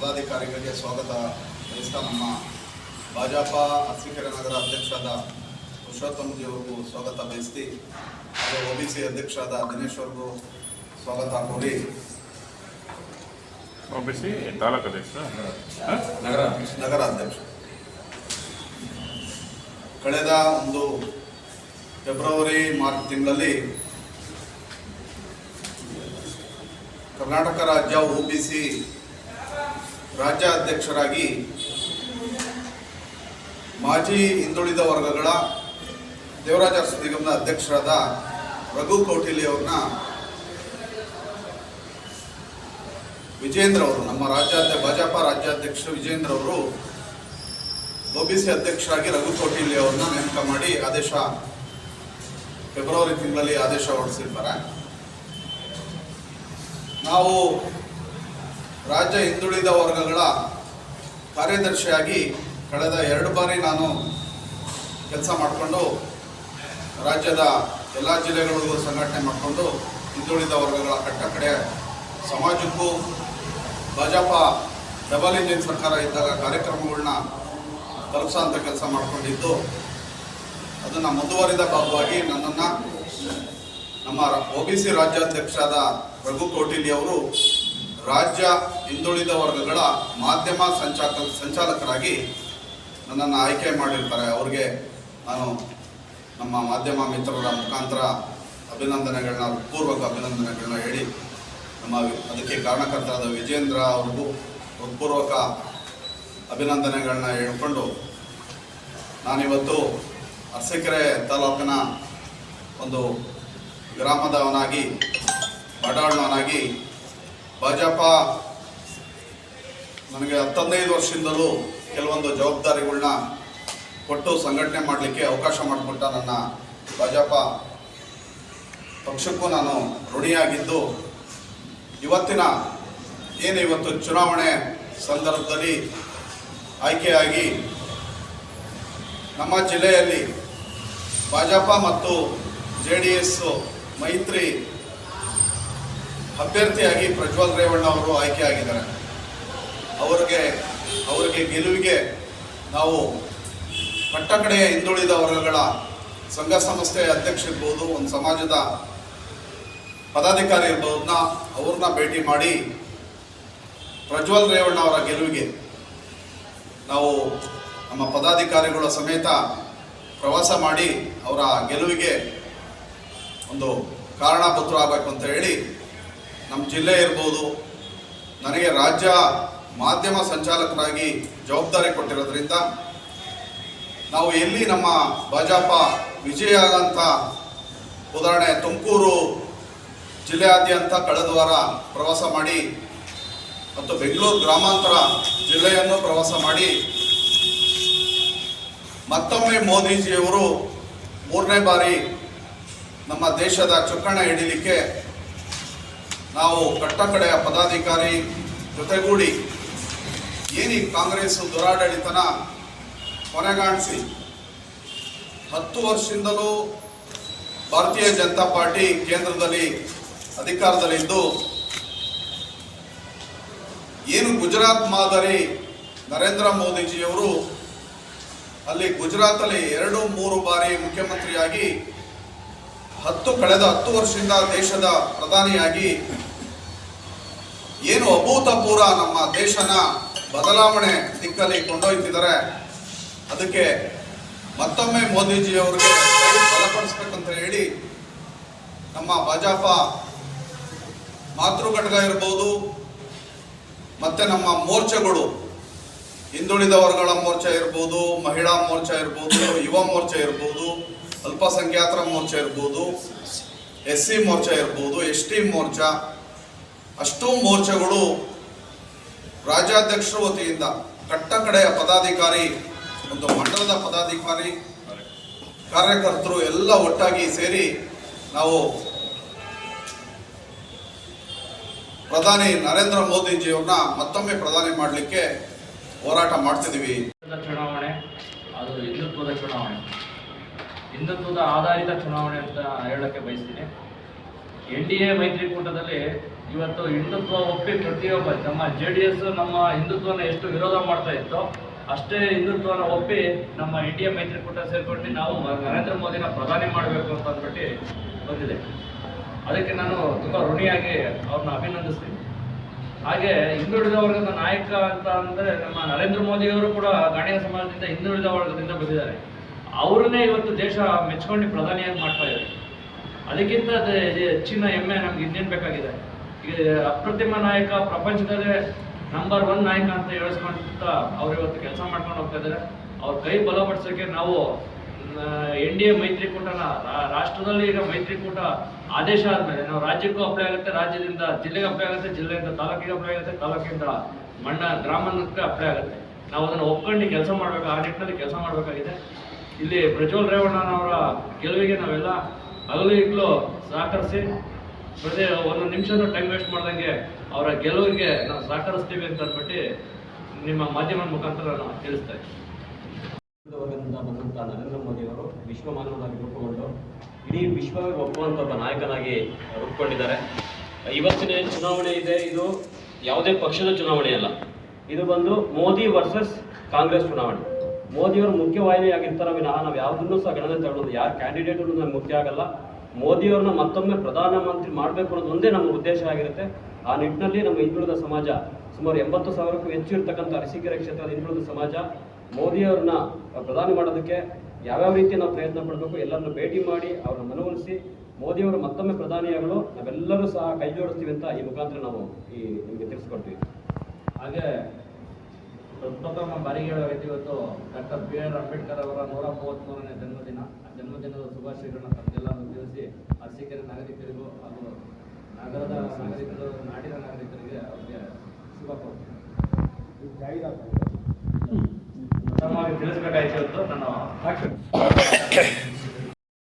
ಪದಾಧಿಕಾರಿಗಳಿಗೆ ಸ್ವಾಗತ ಬಯಸ್ತಾ ನಮ್ಮ ಭಾಜಪಾ ಅರಸೀಕೆರೆ ನಗರ ಅಧ್ಯಕ್ಷರಾದ ಪುರುಷೋತ್ತಮಜಿ ಅವ್ರಿಗೂ ಸ್ವಾಗತ ಬಯಸ್ತಿ ಹಾಗೂ OBC ಅಧ್ಯಕ್ಷರಾದ ದಿನೇಶ್ ಅವ್ರಿಗೂ ಸ್ವಾಗತ ಕೋರಿ OBC ತಾಲೂಕು ಅಧ್ಯಕ್ಷ ನಗರ ಅಧ್ಯಕ್ಷ ಕಳೆದ ಒಂದು ಫೆಬ್ರವರಿ ಮಾರ್ಚ್ ತಿಂಗಳಲ್ಲಿ ಕರ್ನಾಟಕ ರಾಜ್ಯ OBC ರಾಜ್ಯಾಧ್ಯಕ್ಷರಾಗಿ ಮಾಜಿ ಹಿಂದುಳಿದ ವರ್ಗಗಳ ದೇವರಾಜ ಅರಸು ನಿಗಮದ ಅಧ್ಯಕ್ಷರಾದ ರಘು ಕೌಟಿಲಿ ಅವ್ರನ್ನ ವಿಜೇಂದ್ರ ಅವರು, ನಮ್ಮ ಭಾಜಪಾ ರಾಜ್ಯಾಧ್ಯಕ್ಷ ವಿಜೇಂದ್ರ ಅವರು OBC ಅಧ್ಯಕ್ಷರಾಗಿ ರಘು ಕೌಟಿಲಿ ಅವ್ರನ್ನ ನೇಮಕ ಮಾಡಿ ಫೆಬ್ರವರಿ ತಿಂಗಳಲ್ಲಿ ಆದೇಶ ಹೊರಡಿಸಿರ್ತಾರೆ. ನಾವು ರಾಜ್ಯ ಹಿಂದುಳಿದ ವರ್ಗಗಳ ಕಾರ್ಯದರ್ಶಿಯಾಗಿ ಕಳೆದ 2 ಬಾರಿ ನಾನು ಕೆಲಸ ಮಾಡಿಕೊಂಡು ರಾಜ್ಯದ ಎಲ್ಲ ಜಿಲ್ಲೆಗಳಿಗೂ ಸಂಘಟನೆ ಮಾಡಿಕೊಂಡು ಹಿಂದುಳಿದ ವರ್ಗಗಳ ಕಟ್ಟಕಡೆ ಸಮಾಜಕ್ಕೂ ಭಾಜಪಾ ಡಬಲ್ ಇಂಜಿನ್ ಸರ್ಕಾರ ಇದ್ದಾಗ ಕಾರ್ಯಕ್ರಮಗಳನ್ನ ತಲುಪಿಸೋಂಥ ಕೆಲಸ ಮಾಡಿಕೊಂಡಿದ್ದು, ಅದನ್ನು ಮುಂದುವರಿದ ಭಾಗವಾಗಿ ನನ್ನನ್ನು ನಮ್ಮ OBC ರಾಜ್ಯಾಧ್ಯಕ್ಷರಾದ ರಘು ಕೌಟಿಲಿ ಅವರು ರಾಜ್ಯ ಹಿಂದುಳಿದ ವರ್ಗಗಳ ಮಾಧ್ಯಮ ಸಂಚಾಲಕರಾಗಿ ನನ್ನನ್ನು ಆಯ್ಕೆ ಮಾಡಿರ್ತಾರೆ. ಅವ್ರಿಗೆ ನಾನು ನಮ್ಮ ಮಾಧ್ಯಮ ಮಿತ್ರರ ಮುಖಾಂತರ ಪೂರ್ವಕ ಅಭಿನಂದನೆಗಳನ್ನ ಹೇಳಿ ಅದಕ್ಕೆ ಕಾರಣಕರ್ತರಾದ ವಿಜೇಂದ್ರ ಅವ್ರಿಗೂ ಹೃತ್ಪೂರ್ವಕ ಅಭಿನಂದನೆಗಳನ್ನ ಹೇಳ್ಕೊಂಡು ನಾನಿವತ್ತು ಅರಸೀಕೆರೆ ತಾಲೂಕಿನ ಒಂದು ಗ್ರಾಮದವನಾಗಿ ಬಡಾಳ್ನವನಾಗಿ ಭಾಜಪಾ ನನಗೆ 15 ವರ್ಷದಿಂದಲೂ ಕೆಲವೊಂದು ಜವಾಬ್ದಾರಿಗಳನ್ನ ಕೊಟ್ಟು ಸಂಘಟನೆ ಮಾಡಲಿಕ್ಕೆ ಅವಕಾಶ ಮಾಡಿಕೊಟ್ಟ ನನ್ನ ಭಾಜಪಾ ಪಕ್ಷಕ್ಕೂ ನಾನು ಋಣಿಯಾಗಿದ್ದು, ಇವತ್ತು ಚುನಾವಣೆ ಸಂದರ್ಭದಲ್ಲಿ ಆಯ್ಕೆಯಾಗಿ ನಮ್ಮ ಜಿಲ್ಲೆಯಲ್ಲಿ ಭಾಜಪಾ ಮತ್ತು JDS ಮೈತ್ರಿ ಅಭ್ಯರ್ಥಿಯಾಗಿ ಪ್ರಜ್ವಲ್ ರೇವಣ್ಣ ಅವರು ಆಯ್ಕೆಯಾಗಿದ್ದಾರೆ. ಅವರಿಗೆ ಗೆಲುವಿಗೆ ನಾವು ಕಟ್ಟಕಡೆಯ ಹಿಂದುಳಿದ ವರ್ಗಗಳ ಸಂಘ ಸಂಸ್ಥೆಯ ಅಧ್ಯಕ್ಷ ಇರ್ಬೋದು, ಒಂದು ಸಮಾಜದ ಪದಾಧಿಕಾರಿ ಇರ್ಬೋದನ್ನ ಅವ್ರನ್ನ ಭೇಟಿ ಮಾಡಿ ಪ್ರಜ್ವಲ್ ರೇವಣ್ಣ ಅವರ ಗೆಲುವಿಗೆ ನಾವು ನಮ್ಮ ಪದಾಧಿಕಾರಿಗಳ ಸಮೇತ ಪ್ರವಾಸ ಮಾಡಿ ಅವರ ಗೆಲುವಿಗೆ ಒಂದು ಕಾರಣಭೂತರಾಗಬೇಕು ಅಂತ ಹೇಳಿ ನಮ್ಮ ಜಿಲ್ಲೆ ಇರ್ಬೋದು, ನನಗೆ ರಾಜ್ಯ ಮಾಧ್ಯಮ ಸಂಚಾಲಕರಾಗಿ ಜವಾಬ್ದಾರಿ ಕೊಟ್ಟಿರೋದ್ರಿಂದ ನಾವು ಎಲ್ಲಿ ನಮ್ಮ ಭಾಜಪಾ ವಿಜಯ ಆದಂಥ ಉದಾಹರಣೆ ತುಮಕೂರು ಜಿಲ್ಲೆಯಾದ್ಯಂತ ಕಳೆದ ವಾರ ಪ್ರವಾಸ ಮಾಡಿ ಮತ್ತು ಬೆಂಗಳೂರು ಗ್ರಾಮಾಂತರ ಜಿಲ್ಲೆಯನ್ನು ಪ್ರವಾಸ ಮಾಡಿ ಮತ್ತೊಮ್ಮೆ ಮೋದಿಜಿಯವರು 3ನೇ ಬಾರಿ ನಮ್ಮ ದೇಶದ ಚುಕ್ಕಾಣಿ ಹಿಡಿಲಿಕ್ಕೆ ನಾವು ಕಟ್ಟಕಡೆಯ ಪದಾಧಿಕಾರಿ ಜೊತೆಗೂಡಿ ಈ ಕಾಂಗ್ರೆಸ್ ದುರಾಡಳಿತನ ಕೊನೆಗಾಣಿಸಿ 10 ವರ್ಷದಿಂದಲೂ ಭಾರತೀಯ ಜನತಾ ಪಾರ್ಟಿ ಕೇಂದ್ರದಲ್ಲಿ ಅಧಿಕಾರದಲ್ಲಿದ್ದು, ಗುಜರಾತ್ ಮಾದರಿ ನರೇಂದ್ರ ಮೋದಿಜಿಯವರು ಅಲ್ಲಿ ಗುಜರಾತಲ್ಲಿ 2-3 ಬಾರಿ ಮುಖ್ಯಮಂತ್ರಿಯಾಗಿ ಕಳೆದ 10 ವರ್ಷದಿಂದ ದೇಶದ ಪ್ರಧಾನಿಯಾಗಿ ಅಭೂತಪೂರ್ವ ನಮ್ಮ ದೇಶನ ಬದಲಾವಣೆ ದಿಕ್ಕಲ್ಲಿ ಕೊಂಡೊಯ್ತಿದ್ದಾರೆ. ಅದಕ್ಕೆ ಮತ್ತೊಮ್ಮೆ ಮೋದಿಜಿಯವರಿಗೆ ಬಲಪಡಿಸ್ಬೇಕಂತ ಹೇಳಿ ನಮ್ಮ ಭಾಜಪಾ ಮಾತೃ ಘಟಕ ಇರ್ಬೋದು, ಮತ್ತು ನಮ್ಮ ಮೋರ್ಚಾಗಳು ಹಿಂದುಳಿದ ವರ್ಗಗಳ ಮೋರ್ಚಾ ಇರ್ಬೋದು, ಮಹಿಳಾ ಮೋರ್ಚಾ ಇರ್ಬೋದು, ಯುವ ಮೋರ್ಚಾ ಇರ್ಬೋದು, ಅಲ್ಪಸಂಖ್ಯಾತರ ಮೋರ್ಚಾ ಇರ್ಬೋದು, SC ಮೋರ್ಚಾ ಇರ್ಬೋದು, ST ಮೋರ್ಚಾ, ಅಷ್ಟೂ ಮೋರ್ಚಾಗಳು ರಾಜ್ಯಾಧ್ಯಕ್ಷರ ವತಿಯಿಂದ ಕಟ್ಟಕಡೆಯ ಪದಾಧಿಕಾರಿ, ಒಂದು ಮಂಡಲದ ಪದಾಧಿಕಾರಿ, ಕಾರ್ಯಕರ್ತರು ಎಲ್ಲ ಒಟ್ಟಾಗಿ ಸೇರಿ ನಾವು ಪ್ರಧಾನಿ ನರೇಂದ್ರ ಮೋದಿಜಿಯವ್ರನ್ನ ಮತ್ತೊಮ್ಮೆ ಪ್ರಧಾನಿ ಮಾಡಲಿಕ್ಕೆ ಹೋರಾಟ ಮಾಡ್ತಿದ್ದೀವಿ. ಚುನಾವಣೆ ಅದು ಹಿಂದುತ್ವದ ಆಧಾರಿತ ಚುನಾವಣೆ ಅಂತ ಹೇಳಕ್ಕೆ ಬಯಸ್ತೀನಿ. NDA ಮೈತ್ರಿಕೂಟದಲ್ಲಿ ಇವತ್ತು ಹಿಂದುತ್ವ ಒಪ್ಪಿ ಪ್ರತಿಯೊಬ್ಬ ನಮ್ಮ JDS ನಮ್ಮ ಹಿಂದುತ್ವನ ಎಷ್ಟು ವಿರೋಧ ಮಾಡ್ತಾ ಇತ್ತೋ ಅಷ್ಟೇ ಹಿಂದುತ್ವನ ಒಪ್ಪಿ ನಮ್ಮ NDA ಮೈತ್ರಿಕೂಟ ಸೇರ್ಕೊಂಡು ನಾವು ನರೇಂದ್ರ ಮೋದಿನ ಪ್ರಧಾನಿ ಮಾಡಬೇಕು ಅಂತ ಅಂದ್ಬಿಟ್ಟು ಬಂದಿದೆ. ಅದಕ್ಕೆ ನಾನು ತುಂಬ ಋಣಿಯಾಗಿ ಅವ್ರನ್ನ ಅಭಿನಂದಿಸ್ತೀನಿ. ಹಾಗೆ ಹಿಂದುಳಿದ ವರ್ಗದ ನಾಯಕ ಅಂತ ಅಂದರೆ ನಮ್ಮ ನರೇಂದ್ರ ಮೋದಿಯವರು ಕೂಡ ಗಾಣಿಗ ಸಮಾಜದಿಂದ ಹಿಂದುಳಿದ ವರ್ಗದಿಂದ ಬಂದಿದ್ದಾರೆ. ಅವ್ರನ್ನೇ ಇವತ್ತು ದೇಶ ಮೆಚ್ಕೊಂಡು ಪ್ರಧಾನಿಯಾಗಿ ಮಾಡ್ತಾ ಇದ್ದಾರೆ. ಅದಕ್ಕಿಂತ ಹೆಚ್ಚಿನ ಹೆಮ್ಮೆ ನಮ್ಗೆ ಇನ್ನೇನು ಬೇಕಾಗಿದೆ? ಈಗ ಅಪ್ರತಿಮ ನಾಯಕ, ಪ್ರಪಂಚದಲ್ಲೇ ನಂಬರ್ 1 ನಾಯಕ ಅಂತ ಹೇಳಿಸ್ಕೊಂತ ಅವ್ರು ಇವತ್ತು ಕೆಲಸ ಮಾಡ್ಕೊಂಡು ಹೋಗ್ತಾ ಇದ್ದಾರೆ. ಅವ್ರ ಕೈ ಬಲಪಡಿಸೋಕ್ಕೆ ನಾವು NDA ಮೈತ್ರಿಕೂಟನ ರಾಷ್ಟ್ರದಲ್ಲಿ ಈಗ ಮೈತ್ರಿಕೂಟ ಆದೇಶ ಆದಮೇಲೆ ನಾವು ರಾಜ್ಯಕ್ಕೂ ಅಪ್ಲೈ ಆಗುತ್ತೆ, ರಾಜ್ಯದಿಂದ ಜಿಲ್ಲೆಗೆ ಅಪ್ಲೈ ಆಗುತ್ತೆ, ಜಿಲ್ಲೆಯಿಂದ ತಾಲೂಕಿಗೆ ಅಪ್ಲೈ ಆಗುತ್ತೆ, ತಾಲೂಕಿಂದ ಗ್ರಾಮಕ್ಕೆ ಅಪ್ಲೈ ಆಗುತ್ತೆ. ನಾವು ಅದನ್ನು ಒಪ್ಕೊಂಡು ಕೆಲಸ ಮಾಡಬೇಕು, ಆ ನಿಟ್ಟಿನಲ್ಲಿ ಕೆಲಸ ಮಾಡಬೇಕಾಗಿದೆ. ಇಲ್ಲಿ ಪ್ರಜ್ವಲ್ ರೇವಣ್ಣನವರ ಗೆಲುವಿಗೆ ನಾವೆಲ್ಲ ಹಗಲು ಈಗಲೂ ಸಹಕರಿಸಿ ಪ್ರತಿ ಒಂದು ನಿಮಿಷನೂ ಟೈಮ್ ವೇಸ್ಟ್ ಮಾಡ್ದಂಗೆ ಅವರ ಗೆಲುವಿಗೆ ನಾವು ಸಹಕರಿಸ್ತೀವಿ ಅಂತ ಅಂದ್ಬಿಟ್ಟು ನಿಮ್ಮ ಮಾಧ್ಯಮದ ಮುಖಾಂತರ ನಾನು ತಿಳಿಸ್ತಾ ಇದ್ದೀನಿ. ವರ್ಗದಿಂದ ಬಂದಂಥ ನರೇಂದ್ರ ಮೋದಿಯವರು ವಿಶ್ವಮಾನವನಾಗಿ ರೂಪುಗೊಂಡು ಇಡೀ ವಿಶ್ವವೇ ಒಪ್ಪುವಂಥ ಒಬ್ಬ ನಾಯಕನಾಗಿ ರೂಪುಗೊಂಡಿದ್ದಾರೆ. ಇವತ್ತಿನ ಚುನಾವಣೆ ಇದೆ, ಇದು ಯಾವುದೇ ಪಕ್ಷದ ಚುನಾವಣೆ ಅಲ್ಲ, ಇದು ಬಂದು ಮೋದಿ ವರ್ಸಸ್ ಕಾಂಗ್ರೆಸ್ ಚುನಾವಣೆ. ಮೋದಿಯವರು ಮುಖ್ಯವಾಹಿನಿಯಾಗಿರ್ತಾರೆ ವಿನಃ ನಾವು ಯಾವುದನ್ನು ಸಹ ಗಣನೆ ತಗೊಳ್ಳೋದು, ಯಾರು ಕ್ಯಾಂಡಿಡೇಟ್ ಅನ್ನೋದು ನಮ್ಗೆ ಮುಖ್ಯ ಆಗಲ್ಲ. ಮೋದಿಯವ್ರನ್ನ ಮತ್ತೊಮ್ಮೆ ಪ್ರಧಾನಮಂತ್ರಿ ಮಾಡಬೇಕು ಅನ್ನೋದು ಒಂದೇ ನಮ್ಮ ಉದ್ದೇಶ ಆಗಿರುತ್ತೆ. ಆ ನಿಟ್ಟಿನಲ್ಲಿ ನಮ್ಮ ಹಿಂದುಳಿದ ಸಮಾಜ ಸುಮಾರು 80,000ಕ್ಕೂ ಹೆಚ್ಚು ಇರ್ತಕ್ಕಂಥ ಅರಸೀಕೆರೆ ಕ್ಷೇತ್ರದ ಹಿಂದುಳಿದ ಸಮಾಜ ಮೋದಿಯವ್ರನ್ನ ಪ್ರಧಾನಿ ಮಾಡೋದಕ್ಕೆ ಯಾವ್ಯಾವ ರೀತಿ ನಾವು ಪ್ರಯತ್ನ ಪಡಬೇಕು ಎಲ್ಲರನ್ನು ಭೇಟಿ ಮಾಡಿ ಅವ್ರನ್ನ ಮನವೊಲಿಸಿ ಮೋದಿಯವರು ಮತ್ತೊಮ್ಮೆ ಪ್ರಧಾನಿಯಾಗಲು ನಾವೆಲ್ಲರೂ ಸಹ ಕೈ ಜೋಡಿಸ್ತೀವಿ ಅಂತ ಈ ಮುಖಾಂತರ ನಾವು ನಿಮಗೆ ತಿಳಿಸ್ಕೊಡ್ತೀವಿ. ಹಾಗೆ ಪ್ರಥಮ ಬಾರಿಗೆ ಹೇಳೋದೈತಿ, ಇವತ್ತು ಡಾಕ್ಟರ್ BR ಅಂಬೇಡ್ಕರ್ ಅವರ 133ನೇ ಜನ್ಮದಿನ. ಆ ಜನ್ಮದಿನದ ಶುಭಾಶಯಗಳನ್ನ ತಮಗೆಲ್ಲರೂ ತಿಳಿಸಿ ಅರಸೀಕೆರೆ ನಾಗರಿಕರಿಗೂ ಹಾಗೂ ನಗರದ ನಾಗರಿಕರು, ನಾಡಿನ ನಾಗರಿಕರಿಗೆ ಅವರಿಗೆ ಶುಭ ಪ್ರಥಮವಾಗಿ ತಿಳಿಸ್ಬೇಕಾಯ್ತು ಇವತ್ತು ನಾನು